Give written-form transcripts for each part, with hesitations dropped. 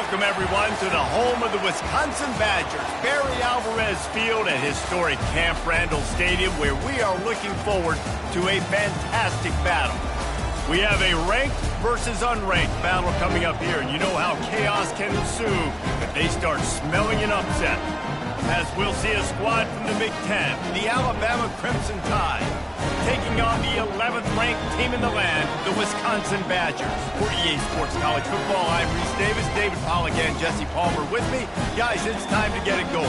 Welcome, everyone, to the home of the Wisconsin Badgers, Barry Alvarez Field at historic Camp Randall Stadium, where we are looking forward to a fantastic battle. We have a ranked versus unranked battle coming up here, and you know how chaos can ensue if they start smelling an upset. As we'll see a squad from the Big Ten, the Alabama Crimson Tide, taking on the 11th-ranked team in the land, the Wisconsin Badgers. For EA Sports College Football, I'm Reese Davis, David Pollock, and Jesse Palmer with me. Guys, it's time to get it going.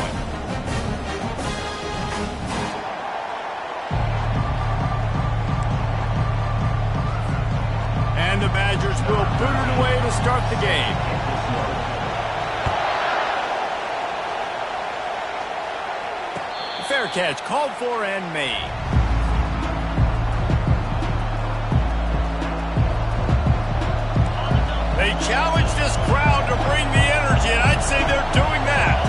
And the Badgers will boot it away to start the game. Fair catch called for and made. They challenge this crowd to bring the energy, and I'd say they're doing that.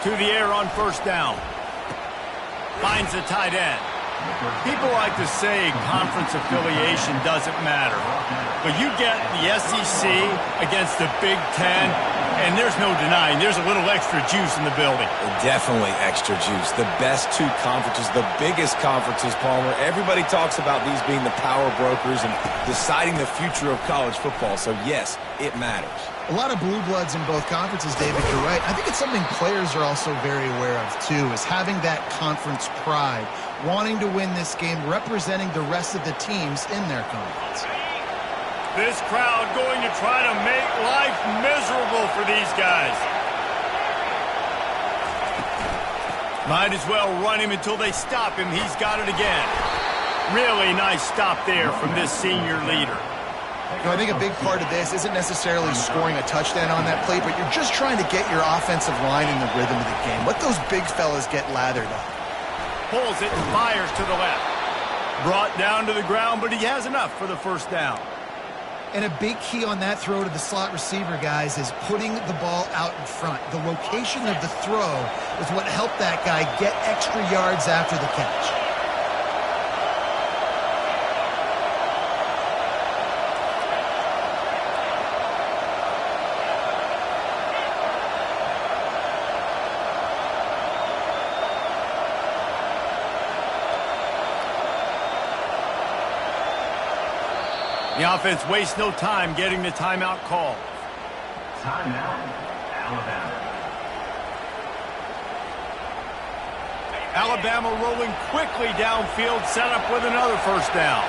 To the air on first down. Finds the tight end. People like to say conference affiliation doesn't matter. But you get the SEC against the Big Ten, and there's no denying there's a little extra juice in the building. Definitely extra juice. The best two conferences, the biggest conferences, Palmer. Everybody talks about these being the power brokers and deciding the future of college football. So, yes, it matters. A lot of blue bloods in both conferences, David. You're right. I think it's something players are also very aware of, too, is having that conference pride, wanting to win this game, representing the rest of the teams in their conference. This crowd going to try to make life miserable for these guys. Might as well run him until they stop him. He's got it again. Really nice stop there from this senior leader. You know, I think a big part of this isn't necessarily scoring a touchdown on that play, but you're just trying to get your offensive line in the rhythm of the game. Let those big fellas get lathered up. Pulls it and fires to the left. Brought down to the ground, but he has enough for the first down. And a big key on that throw to the slot receiver, guys, is putting the ball out in front. The location of the throw is what helped that guy get extra yards after the catch. The offense wastes no time getting the timeout call. Timeout, Alabama. Alabama rolling quickly downfield, set up with another first down.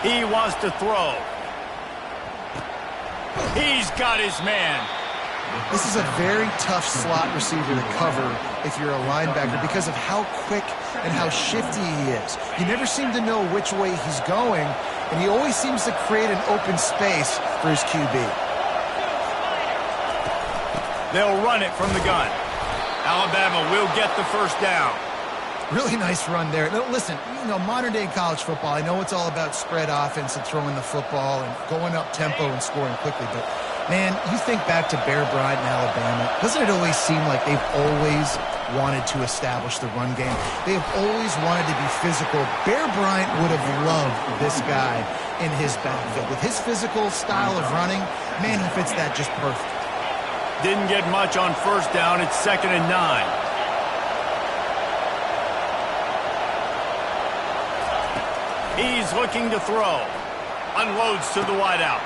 He wants to throw. He's got his man. This is a very tough slot receiver to cover if you're a linebacker because of how quick and how shifty he is. You never seem to know which way he's going, and he always seems to create an open space for his QB. They'll run it from the gun. Alabama will get the first down. Really nice run there. Now, listen, you know, modern-day college football, I know it's all about spread offense and throwing the football and going up tempo and scoring quickly, but man, you think back to Bear Bryant in Alabama, doesn't it always seem like they've always wanted to establish the run game? They have always wanted to be physical. Bear Bryant would have loved this guy in his backfield. With his physical style of running, man, he fits that just perfect. Didn't get much on first down. It's 2nd and 9. He's looking to throw. Unloads to the wideout.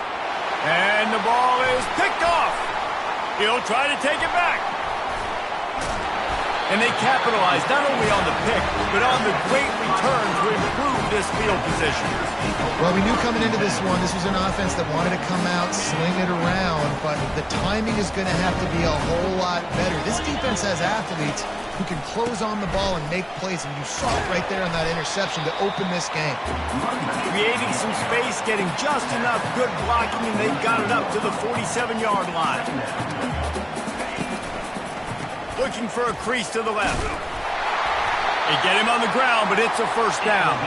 And the ball is picked off. He'll try to take it back. And they capitalize not only on the pick, but on the great return to improve this field position. Well, we knew coming into this one, this was an offense that wanted to come out, sling it around, but the timing is going to have to be a whole lot better. This defense has athletes who can close on the ball and make plays, and you saw it right there on that interception to open this game. Creating some space, getting just enough good blocking, and they've got it up to the 47-yard line. Looking for a crease to the left. They get him on the ground, but it's a first down.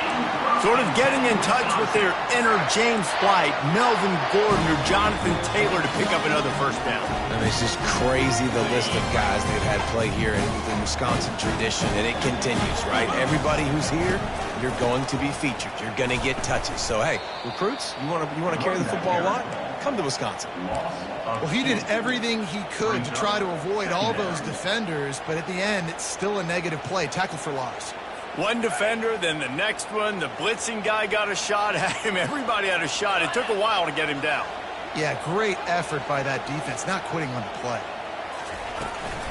Sort of getting in touch with their inner James White, Melvin Gordon, or Jonathan Taylor to pick up another first down. And it's just crazy the list of guys they've had play here in the Wisconsin tradition, and it continues, right? Everybody who's here, you're going to be featured. You're going to get touches. So, hey, recruits, you want to carry the football a lot? Come to Wisconsin. Well, he did everything he could to try to avoid all those defenders, but at the end, it's still a negative play. Tackle for loss. One defender, then the next one. The blitzing guy got a shot at him. Everybody had a shot. It took a while to get him down. Yeah, great effort by that defense, not quitting on the play.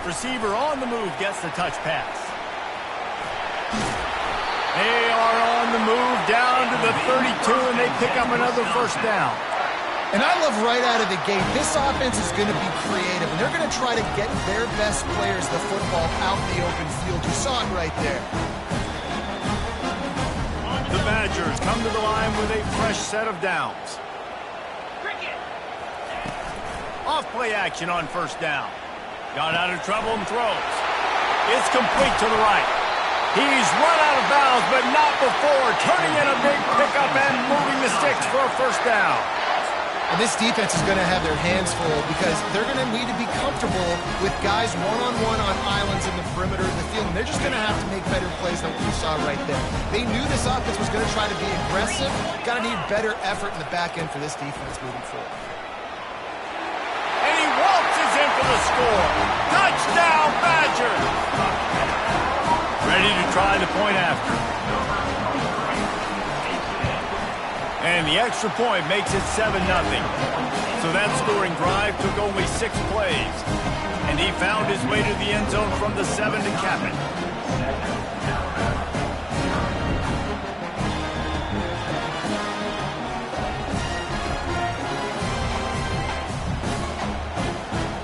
Receiver on the move gets the touch pass. They are on the move down to the 32, and they pick up another first down. And I love right out of the gate, this offense is going to be creative, and they're going to try to get their best players the football out in the open field. You saw it right there. The Badgers come to the line with a fresh set of downs. Off play action on first down. Got out of trouble and throws. It's complete to the right. He's run out of bounds, but not before turning in a big pickup and moving the sticks for a first down. And this defense is going to have their hands full because they're going to need to be comfortable with guys one-on-one on islands in the perimeter of the field. And they're just going to have to make better plays than what we saw right there. They knew this offense was going to try to be aggressive. Got to need better effort in the back end for this defense moving forward. And he waltzes in for the score. Touchdown, Badgers! Ready to try the point after. And the extra point makes it 7-0. So that scoring drive took only 6 plays. And he found his way to the end zone from the 7 to cap it.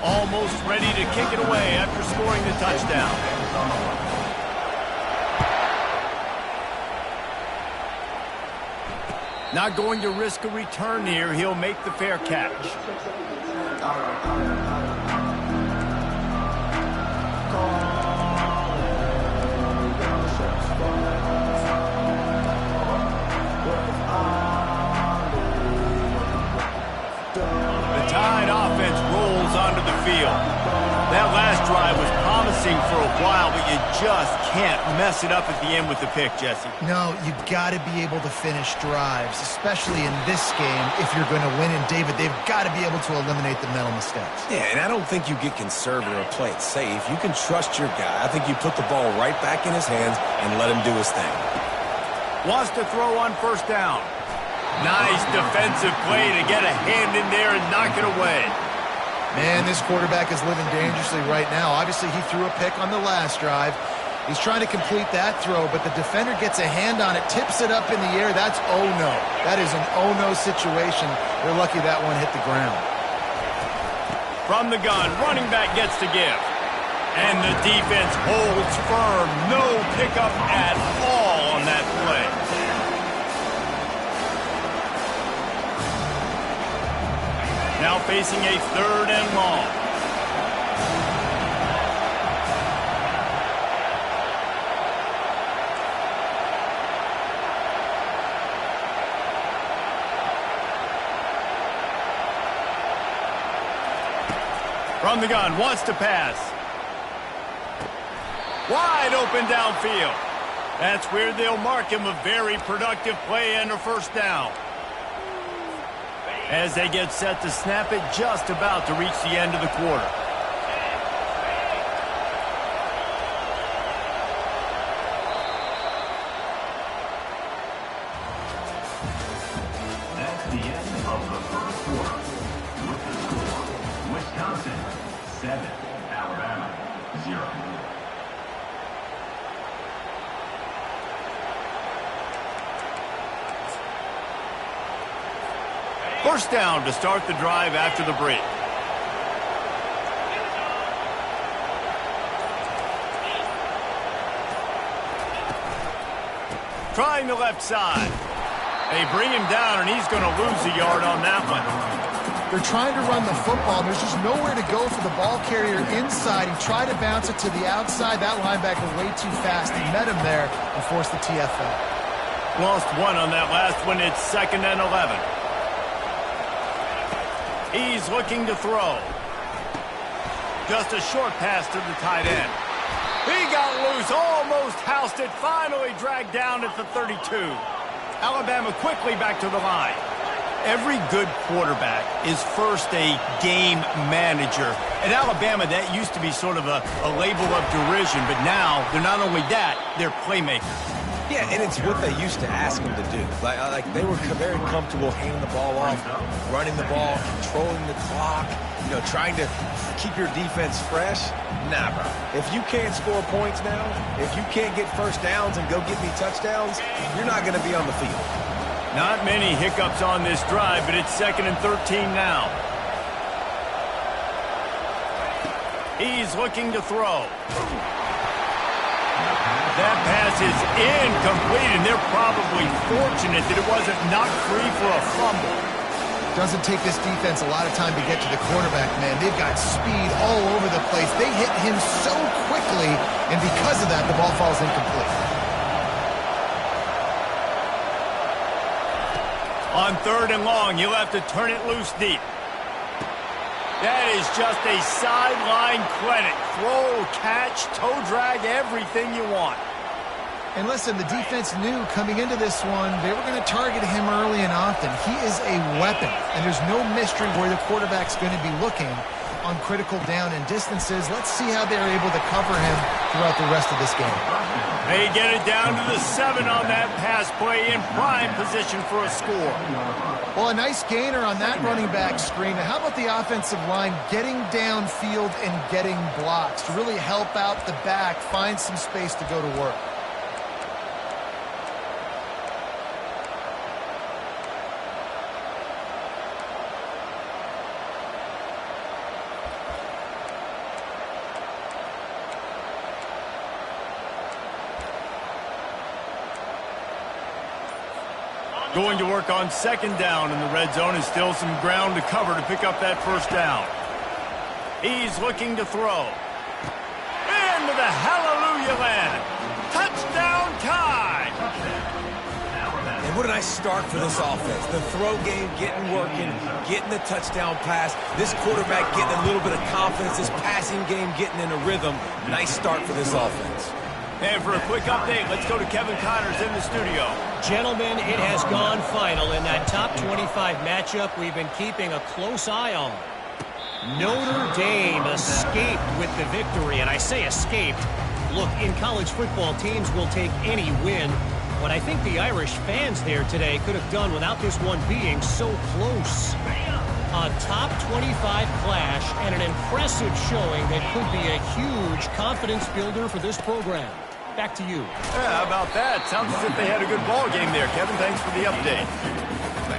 Almost ready to kick it away after scoring the touchdown. Not going to risk a return here. He'll make the fair catch. The Tide offense rolls onto the field. That last drive was promising for a while, but you just can't mess it up at the end with the pick, Jesse. No, you've got to be able to finish drives, especially in this game if you're going to win. And, David, they've got to be able to eliminate the mental mistakes. Yeah, and I don't think you get conservative or play it safe. You can trust your guy. I think you put the ball right back in his hands and let him do his thing. Wants to throw on first down. Nice defensive play to get a hand in there and knock it away. Man, this quarterback is living dangerously right now. Obviously, he threw a pick on the last drive. He's trying to complete that throw, but the defender gets a hand on it, tips it up in the air. That's oh-no. That is an oh-no situation. They're lucky that one hit the ground. From the gun, running back gets to give. And the defense holds firm. No pickup at all on that play. Now facing a 3rd and long. From the gun, wants to pass. Wide open downfield. That's where they'll mark him. A very productive play and a first down. As they get set to snap it, just about to reach the end of the quarter. That's the end of the first quarter. With the score, Wisconsin 7, Alabama 0. First down to start the drive after the break. Trying the left side. They bring him down, and he's going to lose a yard on that one. They're trying to run the football. There's just nowhere to go for the ball carrier inside. He tried to bounce it to the outside. That linebacker way too fast. He met him there and forced the TFL. Lost one on that last one. It's 2nd and 11. He's looking to throw. Just a short pass to the tight end. He got loose, almost housed it, finally dragged down at the 32. Alabama quickly back to the line. Every good quarterback is first a game manager. At Alabama, that used to be sort of a label of derision, but now they're not only that, they're playmakers. Yeah, and it's what they used to ask him to do. Like they were very comfortable handing the ball off, running the ball, controlling the clock, trying to keep your defense fresh. Nah, bro. If you can't score points now, if you can't get first downs and go get me touchdowns, you're not going to be on the field. Not many hiccups on this drive, but it's 2nd and 13 now. He's looking to throw. That pass is incomplete, and they're probably fortunate that it wasn't knocked free for a fumble. Doesn't take this defense a lot of time to get to the quarterback, man. They've got speed all over the place. They hit him so quickly, and because of that, the ball falls incomplete. On 3rd and long, you'll have to turn it loose deep. That is just a sideline credit. Throw, catch, toe drag, everything you want. And listen, the defense knew coming into this one, they were going to target him early and often. He is a weapon, and there's no mystery where the quarterback's going to be looking on critical down and distances. Let's see how they're able to cover him throughout the rest of this game. They get it down to the 7 on that pass play, in prime position for a score. Well, a nice gainer on that running back screen. Now, how about the offensive line getting downfield and getting blocks to really help out the back, find some space to go to work? Going to work on 2nd down in the red zone, and still some ground to cover to pick up that 1st down. He's looking to throw. Into the hallelujah land. Touchdown time! And what a nice start for this offense. The throw game getting working, getting the touchdown pass. This quarterback getting a little bit of confidence. This passing game getting in a rhythm. Nice start for this offense. And for a quick update, let's go to Kevin Connors in the studio. Gentlemen, it has gone final in that top 25 matchup we've been keeping a close eye on. Notre Dame escaped with the victory, and I say escaped. Look, in college football, teams will take any win. What I think the Irish fans there today could have done without this one being so close. A top 25 clash and an impressive showing that could be a huge confidence builder for this program. Back to you. Yeah, how about that? Sounds as if they had a good ball game there. Kevin, thanks for the update.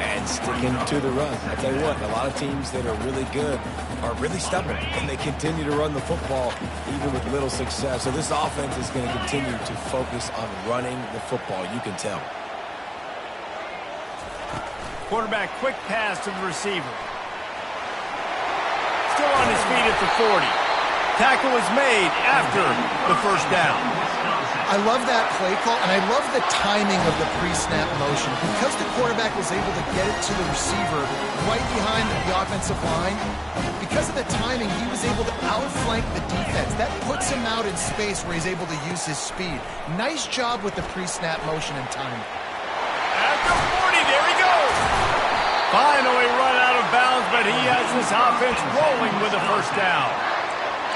And sticking to the run. I tell you what, a lot of teams that are really good are really stubborn, and they continue to run the football even with little success. So this offense is going to continue to focus on running the football. You can tell. Quarterback, quick pass to the receiver. Still on his feet at the 40. Tackle was made after the 1st down. I love that play call, and I love the timing of the pre-snap motion. Because the quarterback was able to get it to the receiver right behind the offensive line, because of the timing, he was able to outflank the defense. That puts him out in space where he's able to use his speed. Nice job with the pre-snap motion and timing. At the 40, there he goes. Finally run out of bounds, but he has this offense rolling with a 1st down.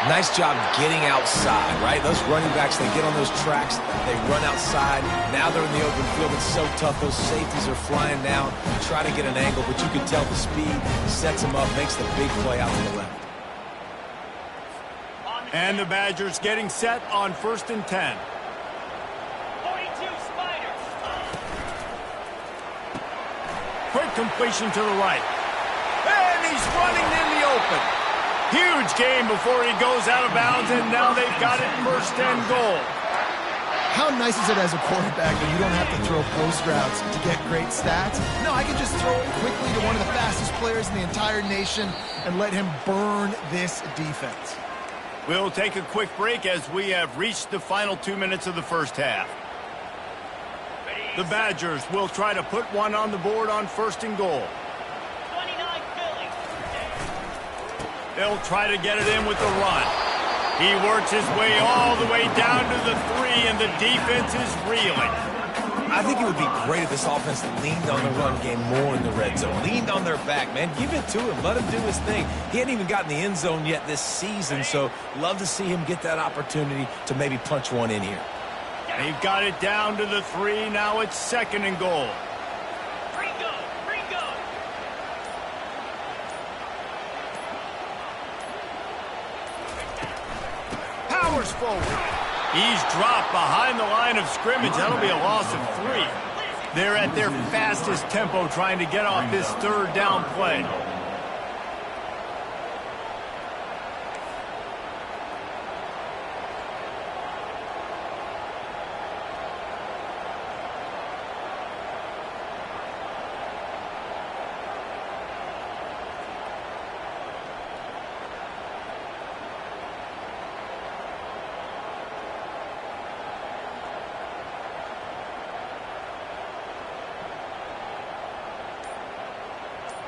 Nice job getting outside, right? Those running backs, they get on those tracks, they run outside. Now they're in the open field. It's so tough. Those safeties are flying down, try to get an angle, but you can tell the speed sets them up, makes the big play out to the left. And the Badgers getting set on 1st and 10. 42 Spiders. Quick completion to the right. And he's running in the open. Huge game before he goes out of bounds, and now they've got it 1st and goal. How nice is it as a quarterback that you don't have to throw post routes to get great stats? No, I can just throw it quickly to one of the fastest players in the entire nation and let him burn this defense. We'll take a quick break as we have reached the final 2 minutes of the 1st half. Ready The Badgers will try to put one on the board on 1st and goal. 29 Philly. They'll try to get it in with the run. He works his way all the way down to the 3, and the defense is reeling. I think it would be great if this offense leaned on the run game more in the red zone. Leaned on their back, man. Give it to him. Let him do his thing. He hadn't even gotten the end zone yet this season, so love to see him get that opportunity to maybe punch one in here. They've got it down to the 3. Now it's 2nd and goal. Ringo. Powers forward. He's dropped behind the line of scrimmage. That'll be a loss of 3. They're at their fastest tempo trying to get off this 3rd down play.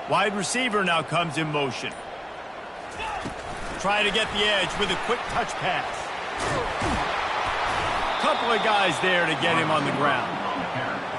Wide receiver now comes in motion. Try to get the edge with a quick touch pass. Couple of guys there to get him on the ground.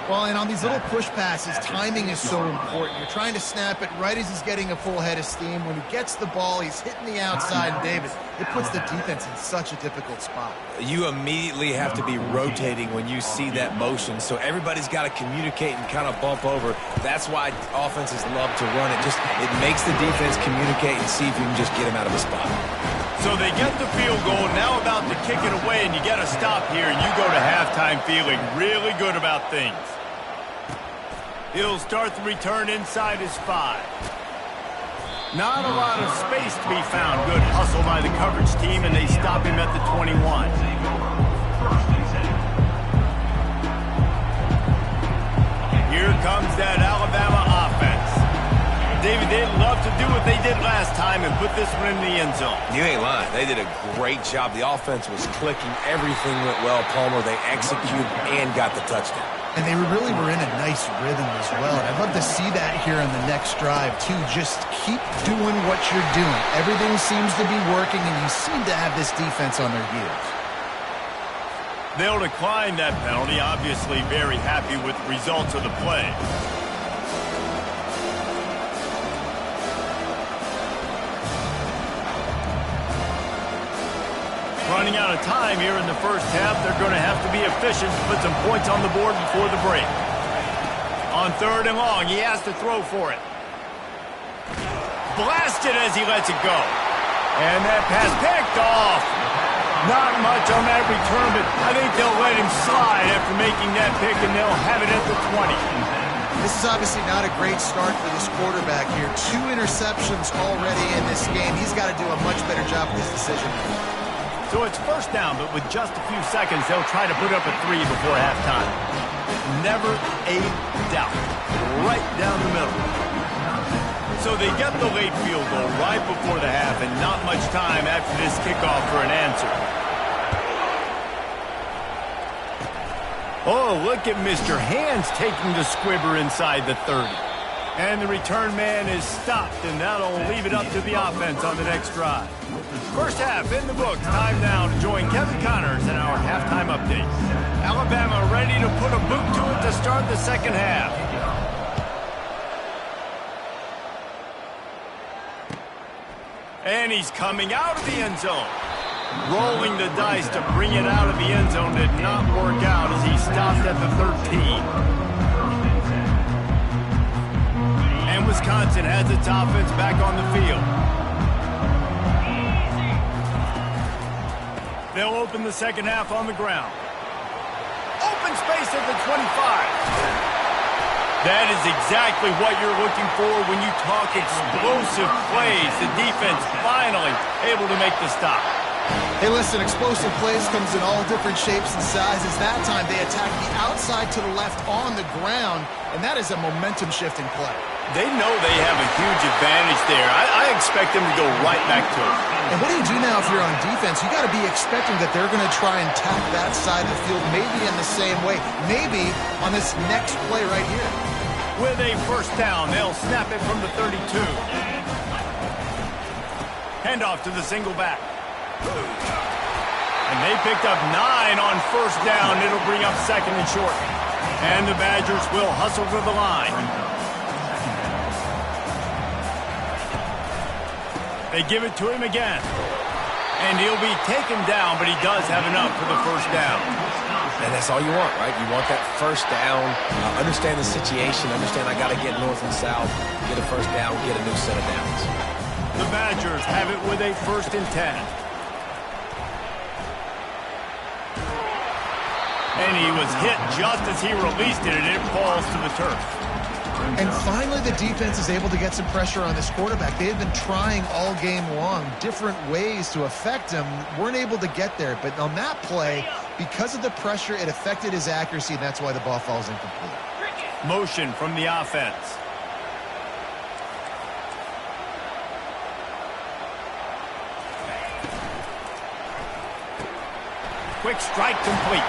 Well, and on these little push passes, timing is so important. You're trying to snap it right as he's getting a full head of steam. When he gets the ball, he's hitting the outside, and David, it puts the defense in such a difficult spot. You immediately have to be rotating when you see that motion, so everybody's got to communicate and kind of bump over. That's why offenses love to run it. It makes the defense communicate and see if you can just get him out of a spot. So they get the field goal, now about to kick it away, and you get a stop here, and you go to halftime feeling really good about things. He'll start the return inside his 5. Not a lot of space to be found. Good hustle by the coverage team, and they stop him at the 21. Here comes that Alabama offense. David, they'd love to do what they did last time and put this one in the end zone. You ain't lying. They did a great job. The offense was clicking. Everything went well, Palmer. They executed and got the touchdown. And they really were in a nice rhythm as well. And I'd love to see that here in the next drive, too. Just keep doing what you're doing. Everything seems to be working, and you seem to have this defense on their heels. They'll decline that penalty, obviously very happy with the results of the play. Running out of time here in the first half. They're going to have to be efficient to put some points on the board before the break. On 3rd and long, he has to throw for it. Blasted as he lets it go. And that pass picked off. Not much on that return, but I think they'll let him slide after making that pick, and they'll have it at the 20. This is obviously not a great start for this quarterback here. 2 interceptions already in this game. He's got to do a much better job with this decision. So it's 1st down, but with just a few seconds, they'll try to put up a 3 before halftime. Never a doubt. Right down the middle. So they get the late field goal right before the half, and not much time after this kickoff for an answer. Oh, look at Mr. Hands taking the squibber inside the 30. And the return man is stopped, and that'll leave it up to the offense on the next drive. First half in the books. Time now to join Kevin Connors in our halftime update. Alabama ready to put a boot to it to start the second half. And he's coming out of the end zone. Rolling the dice to bring it out of the end zone did not work out as he stopped at the 13. And Wisconsin has its offense back on the field. They'll open the second half on the ground. Open space at the 25. That is exactly what you're looking for when you talk explosive plays. The defense finally able to make the stop. Hey, listen, explosive plays comes in all different shapes and sizes. That time they attacked the outside to the left on the ground, and that is a momentum-shifting play. They know they have a huge advantage there. I expect them to go right back to it. And what do you do now if you're on defense? You got to be expecting that they're going to try and tack that side of the field, maybe in the same way, maybe on this next play right here. With a first down, they'll snap it from the 32. Handoff to the single back. And they picked up 9 on first down. It'll bring up second and short. And the Badgers will hustle to the line. They give it to him again. And he'll be taken down, but he does have enough for the first down. And that's all you want, right? You want that first down, understand the situation, understand I got to get north and south, get a first down, get a new set of downs. The Badgers have it with a 1st and 10. And he was hit just as he released it, and it falls to the turf. And finally, the defense is able to get some pressure on this quarterback. They have been trying all game long, different ways to affect him. Weren't able to get there. But on that play, because of the pressure, it affected his accuracy, and that's why the ball falls incomplete. Motion from the offense. Quick strike complete.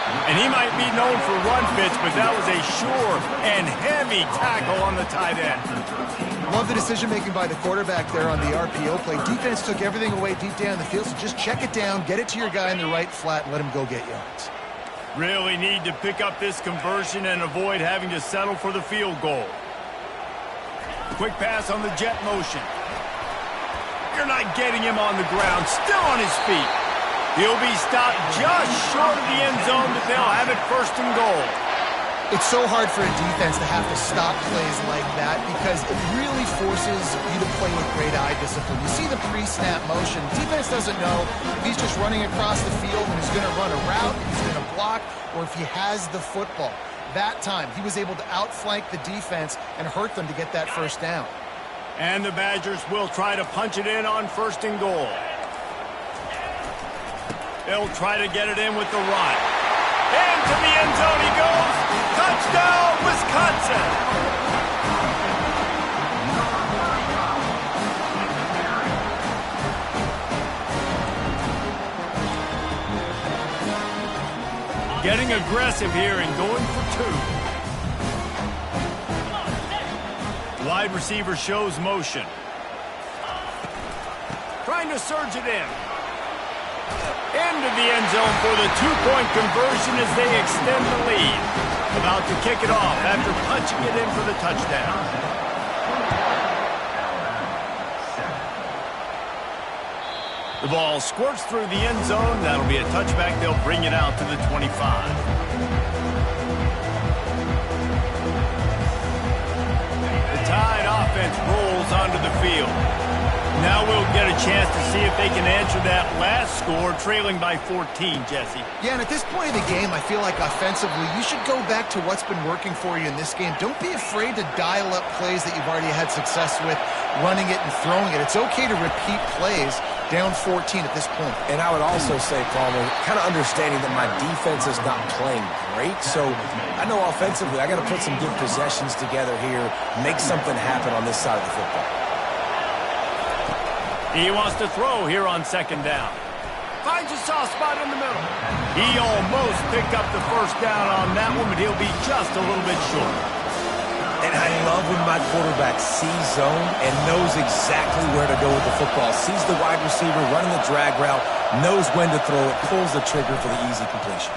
And he might be known for run fits, but that was a sure and heavy tackle on the tight end. Love the decision-making by the quarterback there on the RPO play. Defense took everything away deep down the field, so just check it down, get it to your guy in the right flat, and let him go get yards. Really need to pick up this conversion and avoid having to settle for the field goal. Quick pass on the jet motion. You're not getting him on the ground, still on his feet. He'll be stopped just short of the end zone, but they'll have it 1st and goal. It's so hard for a defense to have to stop plays like that because it really forces you to play with great eye discipline. You see the pre-snap motion. Defense doesn't know if he's just running across the field and he's going to run a route, if he's going to block, or if he has the football. That time, he was able to outflank the defense and hurt them to get that first down. And the Badgers will try to punch it in on 1st and goal. They'll try to get it in with the run. Into the end zone he goes. Touchdown, Wisconsin. Getting aggressive here and going for 2. Wide receiver shows motion. Trying to surge it in. Into the end zone for the 2-point conversion as they extend the lead. About to kick it off after punching it in for the touchdown. The ball squirts through the end zone. That'll be a touchback. They'll bring it out to the 25. The Tide offense rolls onto the field. Now we'll get a chance to see if they can answer that last score, trailing by 14, Jesse. Yeah, and at this point of the game, I feel like offensively, you should go back to what's been working for you in this game. Don't be afraid to dial up plays that you've already had success with, running it and throwing it. It's okay to repeat plays down 14 at this point. And I would also say, Palmer, kind of understanding that my defense is not playing great, so I know offensively I got to put some good possessions together here, make something happen on this side of the football. He wants to throw here on 2nd down. Finds a soft spot in the middle. He almost picked up the first down on that one, but he'll be just a little bit short. And I love when my quarterback sees zone and knows exactly where to go with the football. Sees the wide receiver running the drag route, knows when to throw it, pulls the trigger for the easy completion.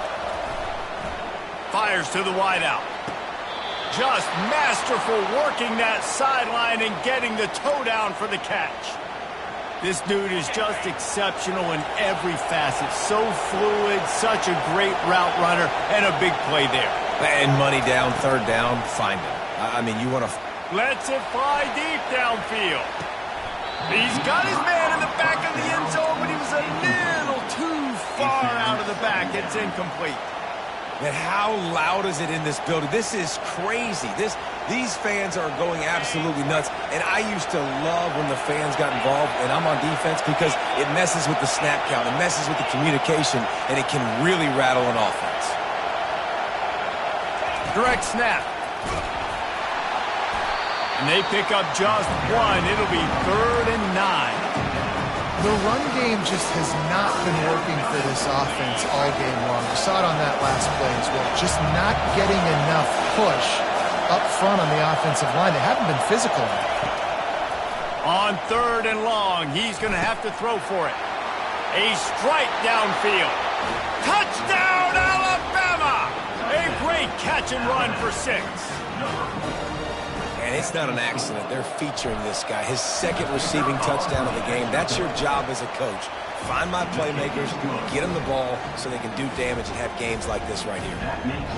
Fires to the wideout. Just masterful working that sideline and getting the toe down for the catch. This dude is just exceptional in every facet. So fluid, such a great route runner, and a big play there. And money down, 3rd down, find him. I mean, you want to... Lets it fly deep downfield. He's got his man in the back of the end zone, but he was a little too far out of the back. It's incomplete. And how loud is it in this building? This is crazy. These fans are going absolutely nuts. And I used to love when the fans got involved, and I'm on defense, because it messes with the snap count, it messes with the communication, and it can really rattle an offense. Direct snap. And they pick up just one. It'll be 3rd and 9. The run game just has not been working for this offense all game long. We saw it on that last play as well. Just not getting enough push up front on the offensive line. They haven't been physical enough. On 3rd and long, he's going to have to throw for it. A strike downfield. Touchdown, Alabama! A great catch and run for 6. And it's not an accident. They're featuring this guy. His 2nd receiving touchdown of the game. That's your job as a coach. Find my playmakers, get them the ball so they can do damage and have games like this right here.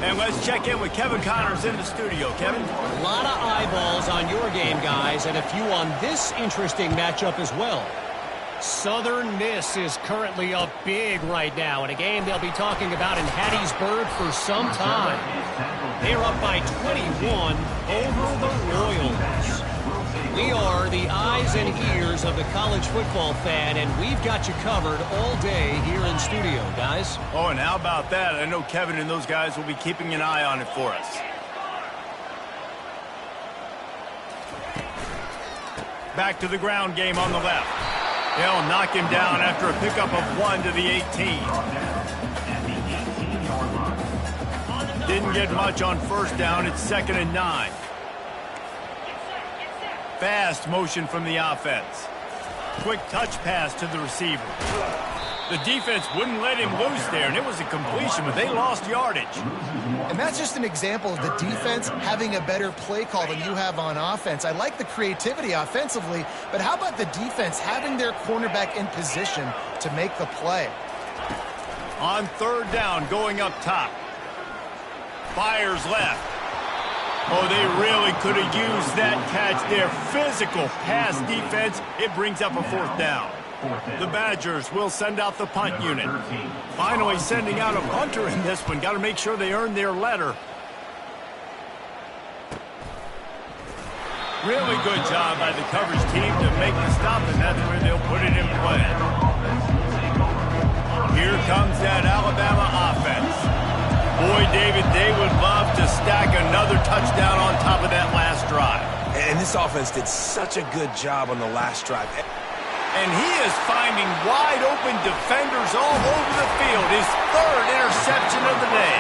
And let's check in with Kevin Connors in the studio. Kevin? A lot of eyeballs on your game, guys, and a few on this interesting matchup as well. Southern Miss is currently up big right now in a game they'll be talking about in Hattiesburg for some time. They're up by 21 over the Royals. We are the eyes and ears of the college football fan, and we've got you covered all day here in studio, guys. Oh, and how about that? I know Kevin and those guys will be keeping an eye on it for us. Back to the ground game on the left. They'll knock him down after a pickup of 1 to the 18. Didn't get much on 1st down. It's 2nd and 9. Fast motion from the offense. Quick touch pass to the receiver. The defense wouldn't let him loose there, and it was a completion, but they lost yardage. And that's just an example of the defense having a better play call than you have on offense. I like the creativity offensively, but how about the defense having their cornerback in position to make the play? On 3rd down, going up top. Fires left. Oh, they really could have used that catch there. Physical pass defense. It brings up a 4th down. The Badgers will send out the punt unit. Finally sending out a punter in this one. Got to make sure they earn their letter. Really good job by the coverage team to make the stop, and that's where they'll put it in play. Here comes that Alabama offense. Boy, David, they would love to stack another touchdown on top of that last drive. And this offense did such a good job on the last drive. And he is finding wide-open defenders all over the field. His 3rd interception of the day.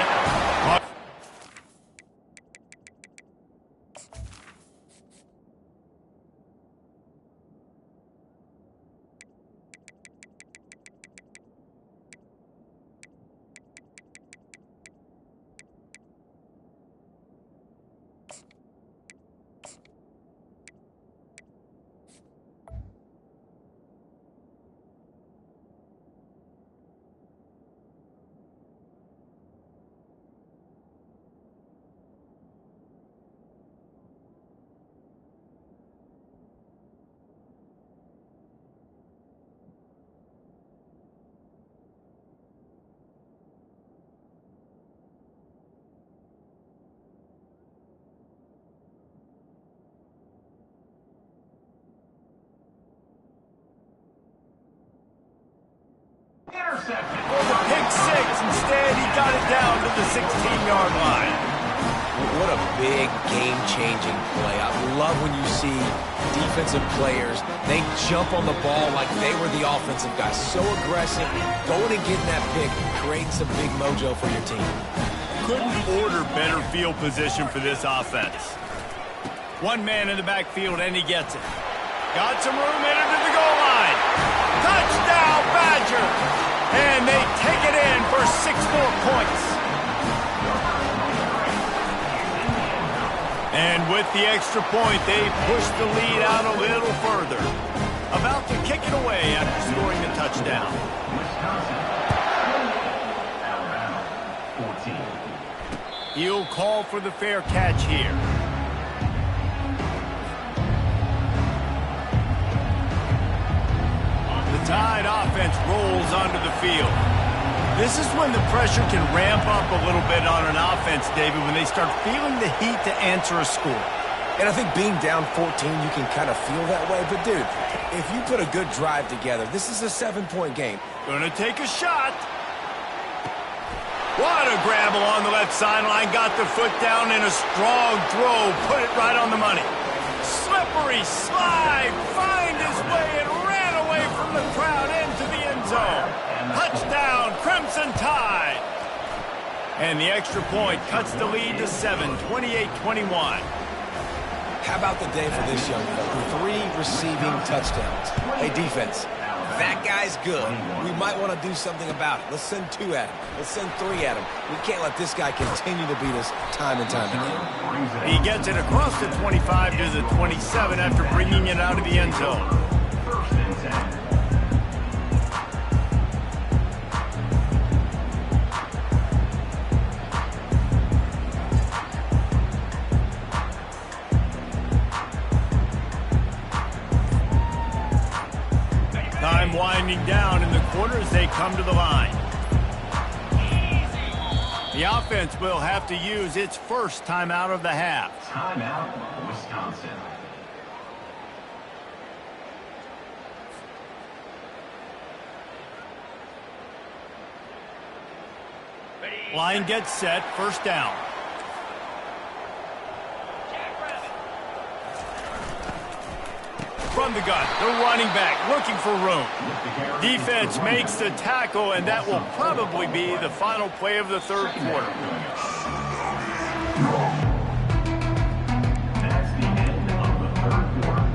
For the pick 6, instead he got it down to the 16-yard line. What a big game-changing play. I love when you see defensive players, they jump on the ball like they were the offensive guys. So aggressive, going and getting that pick, creating some big mojo for your team. Couldn't order better field position for this offense. One man in the backfield, and he gets it. Got some room in it to the goal line. Touchdown, Badger! And they take it in for 6 more points. And with the extra point, they push the lead out a little further. About to kick it away after scoring the touchdown. Alabama, 14. He'll call for the fair catch here. The Tide offense rolls onto the field. This is when the pressure can ramp up a little bit on an offense, David, when they start feeling the heat to answer a score. And I think being down 14, you can kind of feel that way. But, dude, if you put a good drive together, this is a 7-point game. Gonna take a shot. What a grab along the left sideline. Got the foot down in a strong throw. Put it right on the money. slippery slide, find his way and ran away from the crowd into the end zone. Touchdown, Crimson Tide. And the extra point cuts the lead to 7, 28-21. How about the day for this young fella? 3 receiving touchdowns. Hey, defense, that guy's good. We might want to do something about it. Let's send 2 at him. Let's send 3 at him. We can't let this guy continue to beat us time and time again. He gets it across the 25 to the 27 after bringing it out of the end zone. First and 10. Time winding down in the quarter as they come to the line. The offense will have to use its first timeout of the half. Timeout, Wisconsin. Line gets set, first down. From the gun, the running back looking for room. Defense makes the tackle, and that will probably be the final play of the third quarter. That's the end of the third quarter.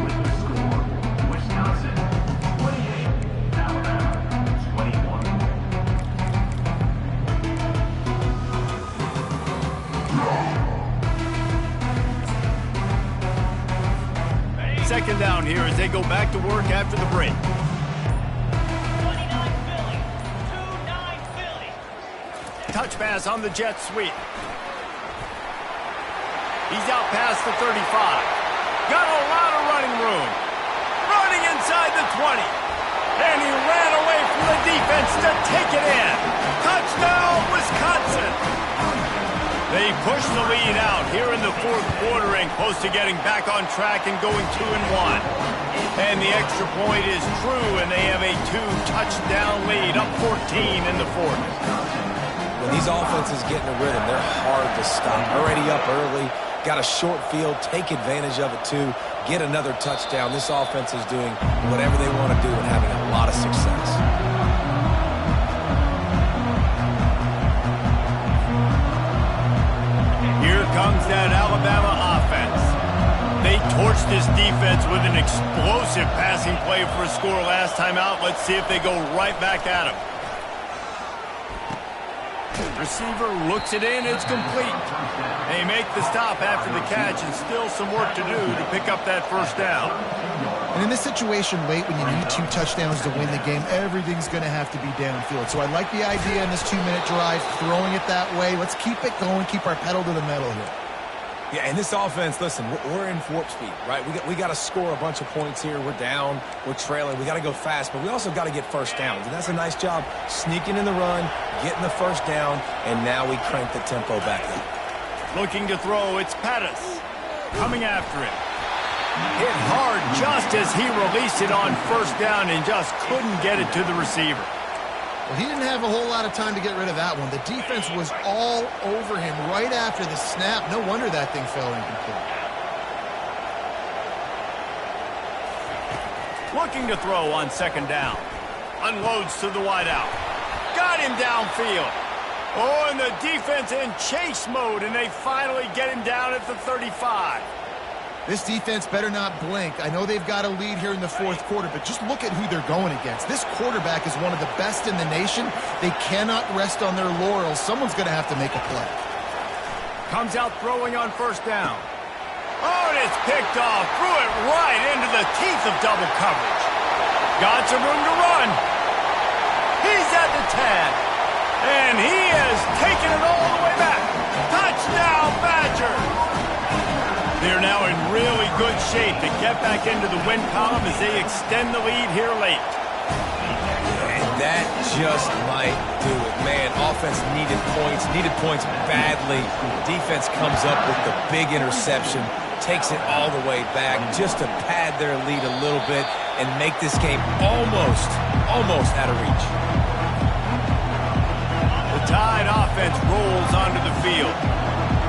With the score, Wisconsin 28, Alabama 21. Second down here as they go back to work after the break. 29 Philly. 2-9 Philly. Touch pass on the jet sweep. He's out past the 35. Got a lot of running room. Running inside the 20. And he ran away from the defense to take it in. Touchdown, Wisconsin. They push the lead out here in the fourth quarter and close to getting back on track and going 2-1. And the extra point is true, and they have a 2-touchdown lead, up 14 in the fourth. When these offenses get in a rhythm, they're hard to stop. Already up early, got a short field, take advantage of it too, get another touchdown. This offense is doing whatever they want to do and having a lot of success. Here comes that Alabama offense. They torched this defense with an explosive passing play for a score last time out. Let's see if they go right back at him. Receiver looks it in. It's complete. They make the stop after the catch, and still some work to do to pick up that first down. And in this situation late when you need 2 touchdowns to win the game, everything's going to have to be downfield. So I like the idea in this 2-minute drive, throwing it that way. Let's keep it going, keep our pedal to the metal here. Yeah, and this offense, listen, we're in warp speed, right? We got to score a bunch of points here. We're down, we're trailing. We got to go fast, but we also got to get first downs. And that's a nice job sneaking in the run, getting the first down, and now we crank the tempo back up. Looking to throw, it's Pettis coming after him. Hit hard just as he released it on first down and just couldn't get it to the receiver. Well, he didn't have a whole lot of time to get rid of that one. The defense was all over him right after the snap. No wonder that thing fell incomplete. Looking to throw on second down. Unloads to the wideout. Got him downfield. Oh, and the defense in chase mode, and they finally get him down at the 35. This defense better not blink. I know they've got a lead here in the fourth quarter, but just look at who they're going against. This quarterback is one of the best in the nation. They cannot rest on their laurels. Someone's going to have to make a play. Comes out throwing on first down. Oh, and it's picked off. Threw it right into the teeth of double coverage. Got some room to run. He's at the 10. And he has taken it all the way back. Touchdown, Badgers! They're now in really good shape to get back into the win column as they extend the lead here late. And that just might do it. Man, offense needed points badly. Defense comes up with the big interception, takes it all the way back just to pad their lead a little bit and make this game almost out of reach. The Tide offense rolls onto the field.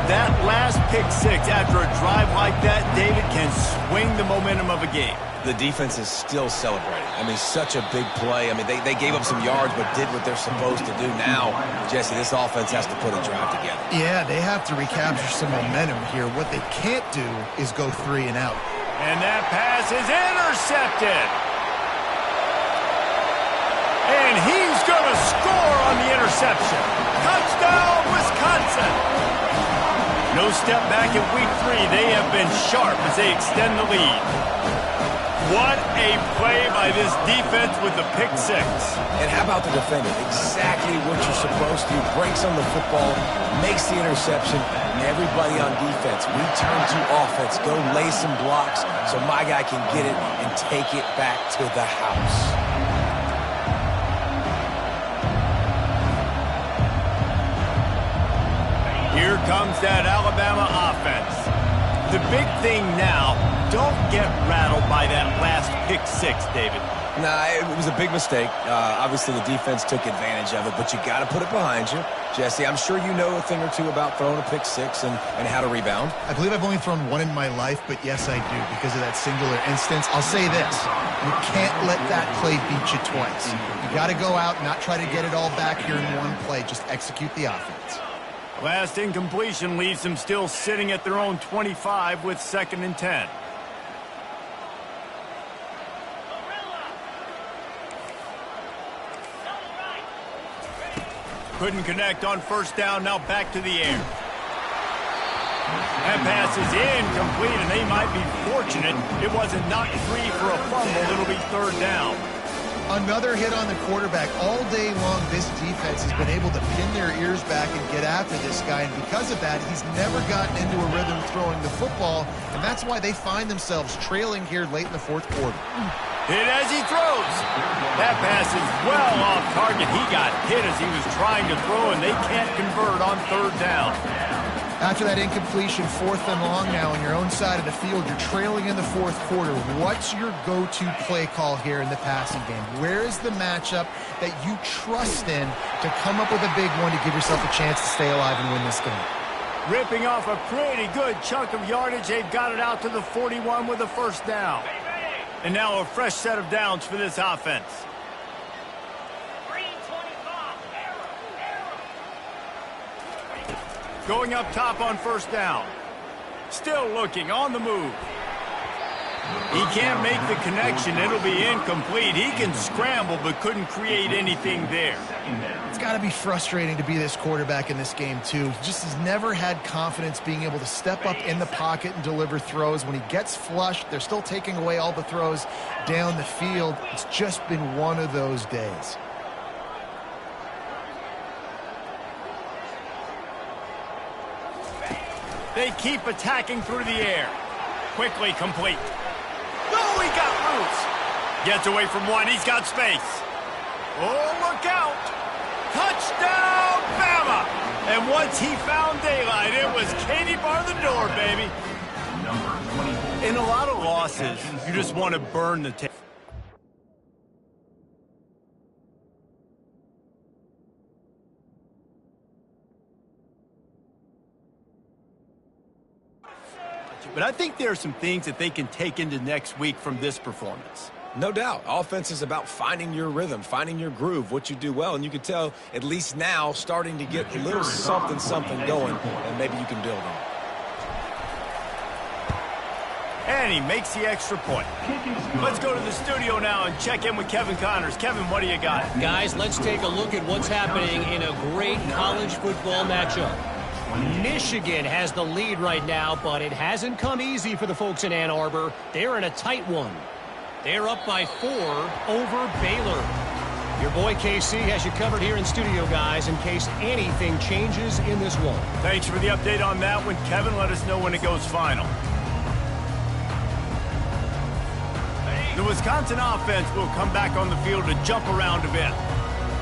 That last pick six after a drive like that, David, can swing the momentum of a game. The defense is still celebrating. I mean, such a big play. I mean, they gave up some yards but did what they're supposed to do. Now, Jesse, this offense has to put a drive together. Yeah, they have to recapture some momentum here. What they can't do is go 3 and out. And that pass is intercepted. And he's going to score on the interception. Touchdown, Wisconsin. No step back in week 3. They have been sharp as they extend the lead. What a play by this defense with the pick six. And how about the defender? Exactly what you're supposed to do. Breaks on the football, makes the interception, and everybody on defense, we turn to offense. Go lay some blocks so my guy can get it and take it back to the house. Here comes that Alabama offense. The big thing now, don't get rattled by that last pick six, David. Nah, it was a big mistake. Obviously, the defense took advantage of it, but you got to put it behind you. Jesse, I'm sure you know a thing or two about throwing a pick six and how to rebound. I believe I've only thrown 1 in my life, but yes, I do, because of that singular instance. I'll say this. You can't let that play beat you twice. You got to go out and not try to get it all back here in one play. Just execute the offense. Last incompletion leaves them still sitting at their own 25 with 2nd and 10. Couldn't connect on first down, now back to the air. That pass is incomplete, and they might be fortunate it wasn't knocked free for a fumble. It'll be 3rd down. Another hit on the quarterback. All day long, this defense has been able to pin their ears back and get after this guy, and because of that, he's never gotten into a rhythm throwing the football, and that's why they find themselves trailing here late in the 4th quarter. Hit as he throws. That pass is well off target. He got hit as he was trying to throw, and they can't convert on 3rd down. After that incompletion, 4th and long now on your own side of the field, you're trailing in the 4th quarter. What's your go-to play call here in the passing game? Where is the matchup that you trust in to come up with a big one to give yourself a chance to stay alive and win this game? Ripping off a pretty good chunk of yardage. They've got it out to the 41 with a 1st down. And now a fresh set of downs for this offense. Going up top on 1st down. Still looking on the move. He can't make the connection. It'll be incomplete. He can scramble but couldn't create anything there. It's got to be frustrating to be this quarterback in this game, too. He just has never had confidence being able to step up in the pocket and deliver throws. When he gets flushed, they're still taking away all the throws down the field. It's just been one of those days. They keep attacking through the air. Quickly complete. Oh, he got loose. Gets away from one. He's got space. Oh, look out. Touchdown, Bama. And once he found daylight, it was Katie bar the door, baby. In a lot of losses, you just want to burn the tape. But I think there are some things that they can take into next week from this performance. No doubt. Offense is about finding your rhythm, finding your groove, what you do well. And you can tell, at least now, starting to get a little something going, and maybe you can build on. And he makes the extra point. Let's go to the studio now and check in with Kevin Connors. Kevin, what do you got? Guys, let's take a look at what's happening in a great college football matchup. Michigan has the lead right now, but it hasn't come easy for the folks in Ann Arbor. They're in a tight one. They're up by 4 over Baylor. Your boy KC has you covered here in studio, guys, in case anything changes in this one. Thanks for the update on that one, Kevin. Let us know when it goes final. The Wisconsin offense will come back on the field to jump around a bit.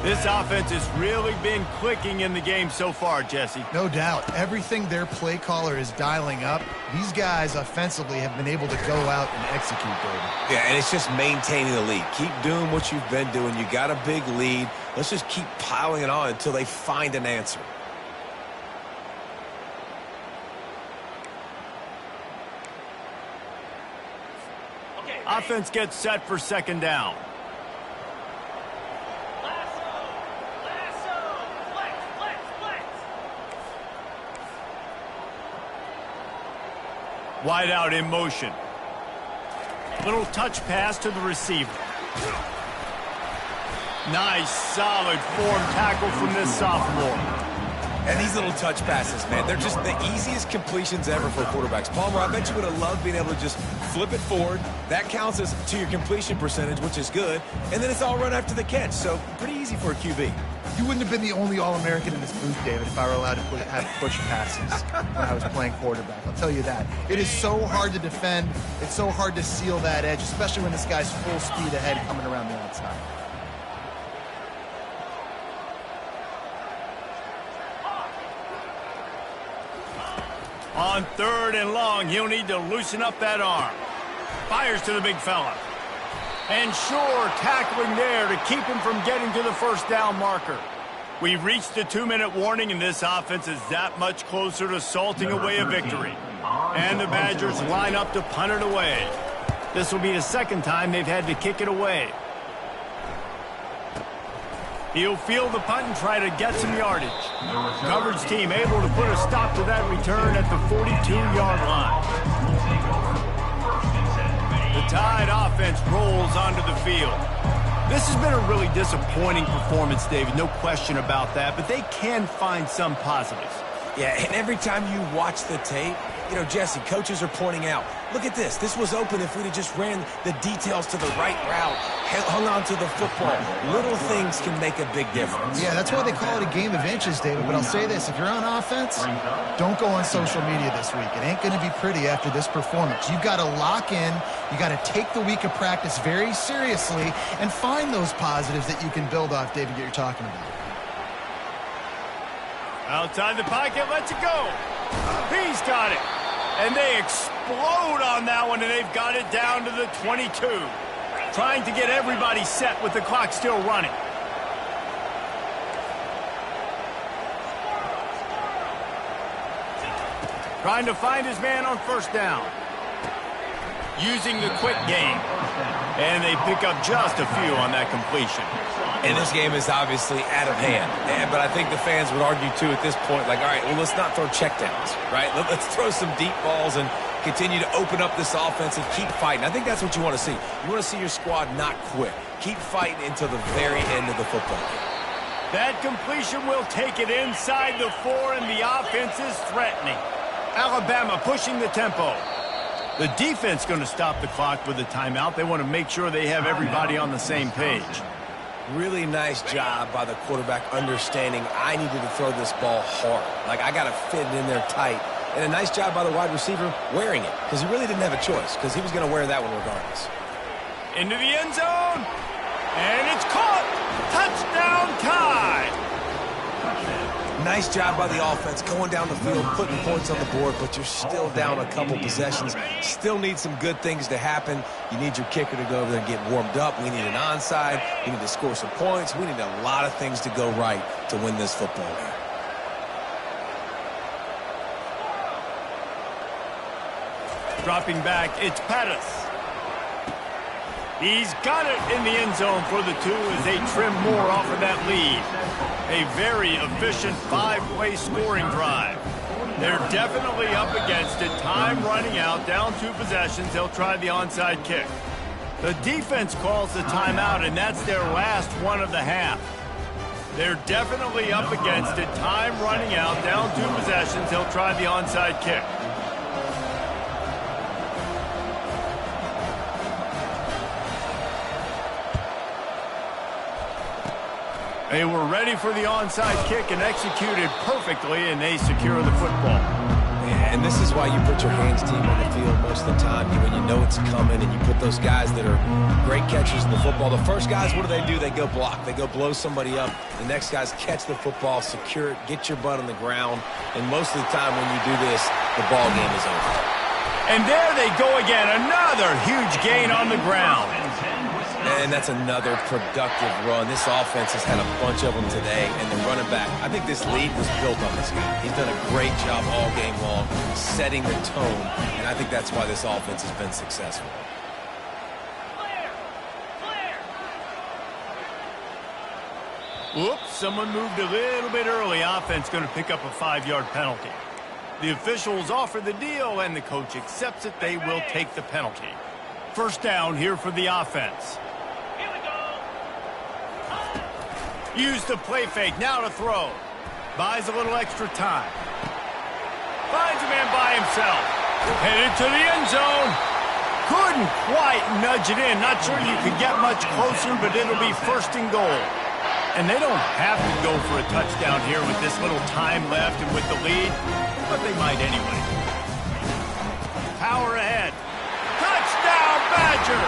This offense has really been clicking in the game so far, Jesse. No doubt. Everything their play caller is dialing up, these guys offensively have been able to go out and execute, David. Yeah, and it's just maintaining the lead. Keep doing what you've been doing. You got a big lead. Let's just keep piling it on until they find an answer. offense gets set for second down. Wide out in motion. Little touch pass to the receiver. Nice, solid form tackle from this sophomore. And these little touch passes, man, they're just the easiest completions ever for quarterbacks. Palmer, I bet you would have loved being able to just flip it forward. That counts as to your completion percentage, which is good. And then it's all run after the catch, so pretty easy for a QB. You wouldn't have been the only All-American in this booth, David, if I were allowed to have push passes when I was playing quarterback. I'll tell you that. It is so hard to defend. It's so hard to seal that edge, especially when this guy's full speed ahead coming around the outside. On 3rd and long, he'll need to loosen up that arm. Fires to the big fella. And sure, tackling there to keep him from getting to the first down marker. We've reached the 2-minute warning, and this offense is that much closer to salting away a victory. And the Badgers line up to punt it away. This will be the second time they've had to kick it away. He'll field the punt and try to get some yardage. Coverage team able to put a stop to that return at the 42-yard line. The Tide offense rolls onto the field. This has been a really disappointing performance, David, no question about that, but they can find some positives. Yeah, and every time you watch the tape, you know, Jesse, coaches are pointing out, look at this. This was open if we'd have just ran the details to the right route, hung on to the football. Little things can make a big difference. Yeah, that's why they call it a game of inches, David. But I'll say this, if you're on offense, don't go on social media this week. It ain't going to be pretty after this performance. You've got to lock in. You got to take the week of practice very seriously and find those positives that you can build off, David, that you're talking about. Outside the pocket, lets it go. He's got it. And they explode on that one, and they've got it down to the 22. Trying to get everybody set with the clock still running. Trying to find his man on first down. Using the quick game. And they pick up just a few on that completion. And this game is obviously out of hand. But I think the fans would argue, too, at this point, like, all right, well, let's not throw checkdowns, right? Let's throw some deep balls and continue to open up this offense and keep fighting. I think that's what you want to see. You want to see your squad not quit. Keep fighting until the very end of the football game. That completion will take it inside the 4, and the offense is threatening. Alabama pushing the tempo. The defense going to stop the clock with a timeout. They want to make sure they have everybody on the same page. Really nice job by the quarterback understanding I needed to throw this ball hard. Like, I got to fit it in there tight. And a nice job by the wide receiver wearing it, because he really didn't have a choice, because he was going to wear that one regardless. Into the end zone. And it's caught. Touchdown, Tide. Nice job by the offense going down the field, putting points on the board, but you're still down a couple possessions. Still need some good things to happen. You need your kicker to go over there and get warmed up. We need an onside. We need to score some points. We need a lot of things to go right to win this football game. Dropping back, it's Pettis. He's got it in the end zone for the 2 as they trim more off of that lead. A very efficient 5-play scoring drive. They're definitely up against it. Time running out, down 2 possessions. They'll try the onside kick. The defense calls the timeout, and that's their last one of the half. They're definitely up against it. Time running out, down 2 possessions. They'll try the onside kick. They were ready for the onside kick and executed perfectly, and they secure the football. Yeah, and this is why you put your hands team on the field most of the time when you know it's coming, and you put those guys that are great catchers in the football. The first guys, what do? They go block. They go blow somebody up. The next guys catch the football, secure it, get your butt on the ground. And most of the time when you do this, the ball game is over. And there they go again. Another huge gain on the ground. And that's another productive run. This offense has had a bunch of them today, and the running back, I think this lead was built on this guy. He's done a great job all game long setting the tone, and I think that's why this offense has been successful. Whoops, someone moved a little bit early. Offense going to pick up a 5-yard penalty. The officials offer the deal, and the coach accepts it. They will take the penalty. First down here for the offense. Here we go. Use the play fake, now to throw. Buys a little extra time. Finds a man by himself. Headed to the end zone. Couldn't quite nudge it in. Not sure you could get much closer, but it'll be first and goal. And they don't have to go for a touchdown here with this little time left and with the lead, but they might anyway. Power ahead. Touchdown, Badger!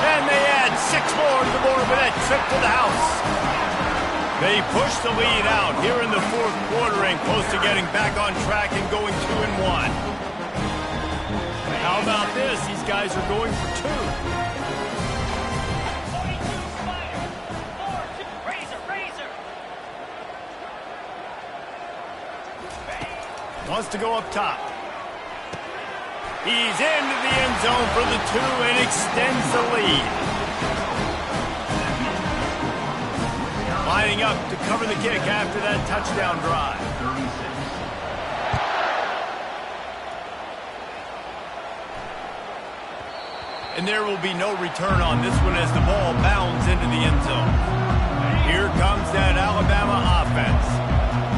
And they add 6 more to the board with that trip to the house. They push the lead out here in the fourth quarter and close to getting back on track and going 2-1. How about this? These guys are going for 2. 42 Spider. 4-2. Razor. Wants to go up top. He's into the end zone for the 2 and extends the lead. Lining up to cover the kick after that touchdown drive. And there will be no return on this one as the ball bounds into the end zone. Here comes that Alabama offense.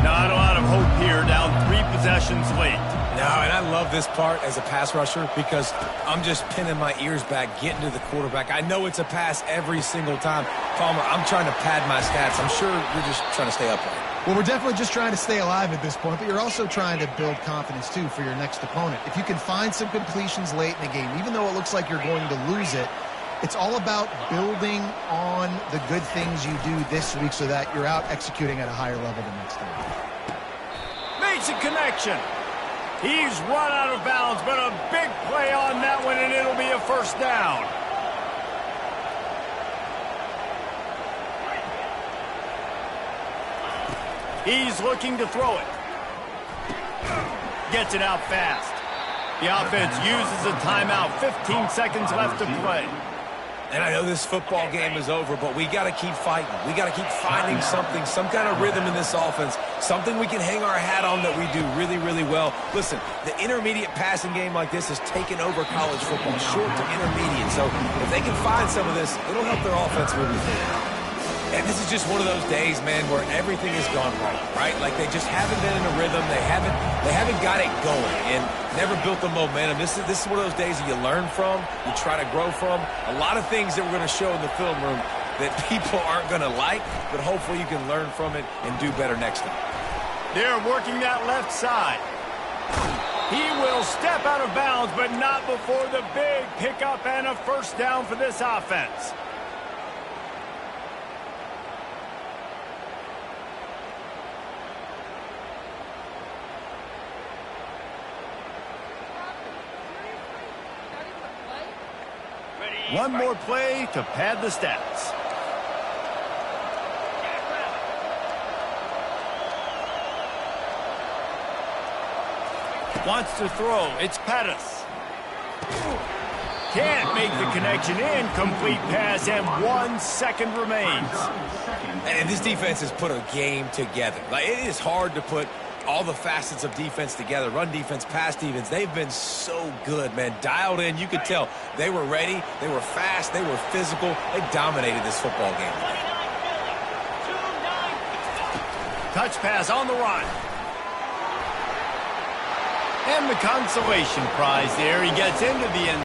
Not a lot of hope here, down 3 possessions late. No, and I love this part as a pass rusher because I'm just pinning my ears back, getting to the quarterback. I know it's a pass every single time. Palmer, I'm trying to pad my stats. I'm sure you're just trying to stay upright. Well, we're definitely just trying to stay alive at this point, but you're also trying to build confidence, too, for your next opponent. If you can find some completions late in the game, even though it looks like you're going to lose it, it's all about building on the good things you do this week so that you're out executing at a higher level the next time. Makes a connection. He's run out of bounds, but a big play on that one, and it'll be a first down. He's looking to throw it. Gets it out fast. The offense uses a timeout. 15 seconds left to play. And I know this football game is over, but we got to keep fighting. We got to keep finding something, some kind of rhythm in this offense, something we can hang our hat on that we do really, really well. Listen, the intermediate passing game like this has taken over college football, short to intermediate. So if they can find some of this, it'll help their offense moving forward. And this is just one of those days, man, where everything has gone wrong, right? Like they just haven't been in a rhythm. They haven't got it going and never built the momentum. This is one of those days that you learn from, you try to grow from. A lot of things that we're going to show in the film room that people aren't going to like, but hopefully you can learn from it and do better next time. They're working that left side. He will step out of bounds, but not before the big pickup and a first down for this offense. One more play to pad the stats. Wants to throw. It's Pettis. Can't make the connection. Incomplete pass, and 1 second remains. And this defense has put a game together. Like, it is hard to put all the facets of defense together. Run defense, pass defense. They've been so good, man. Dialed in. You could tell they were ready. They were fast. They were physical. They dominated this football game. 29 Philly. 2-9. Touch pass on the run. And the consolation prize there. He gets into the end